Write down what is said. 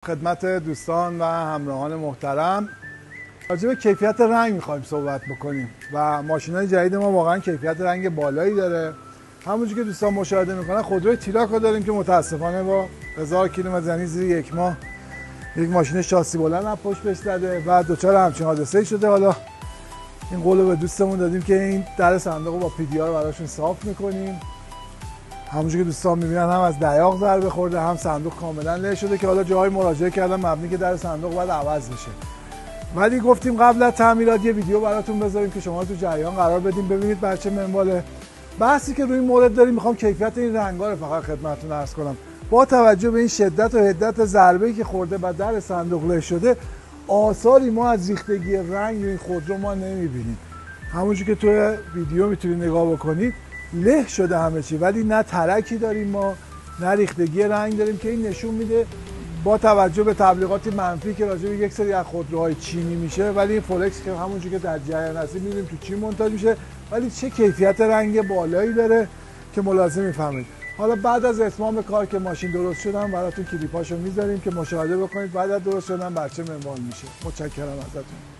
خدمت دوستان و همراهان محترم راجع به کیفیت رنگ میخوایم صحبت بکنیم و ماشینای جدید ما واقعا کیفیت رنگ بالایی داره. همونجوری که دوستان مشاهده میکنن خودروی تیراک رو داریم که متاسفانه با 1000 کیلومتر یعنی زیر یک ماه یک ماشین شاسی بلند از پشت بهش زده و دچار همچین حادثه‌ای شده. حالا این قول رو به دوستمون دادیم که این در صندوق رو با پی دی آر براشون صاف میکنیم. همونجوری که دوستان میبینن هم از دیاق ضربه خورده هم صندوق کاملا له شده که حالا جاهای مراجعه کردن مبنی که در صندوق باید عوض بشه. ولی گفتیم قبل از تعمیرات یه ویدیو براتون بذاریم که شما تو جریان قرار بدیم ببینید بر چه منواله. بحثی که روی این مورد داریم میخوام کیفیت این رنگا رو فقط خدمتتون عرض کنم. با توجه به این شدت و حدت ضربه‌ای که خورده و در صندوق له شده آثاری ما از ریختگی رنگ این خودرو ما نمیبینیم. همونجوری که تو ویدیو میتونید نگاه بکنید له شده همه چی، ولی نه ترکی داریم ما نه ریختگی رنگ داریم که این نشون میده با توجه به تبلیغات منفی که راجع به یک سری از خودروهای چینی میشه، ولی این فولکس که همونجوری که در جریان هستیم می‌بینیم تو چین منتاج میشه، ولی چه کیفیت رنگ بالایی داره که ملاحظه می‌فرمایید. حالا بعد از اتمام کار که ماشین درست شدن براتون کلیپاشو میذاریم که مشاهده بکنید بعد از درست شدن بر چه منوال میشه. متشکرم ازتون.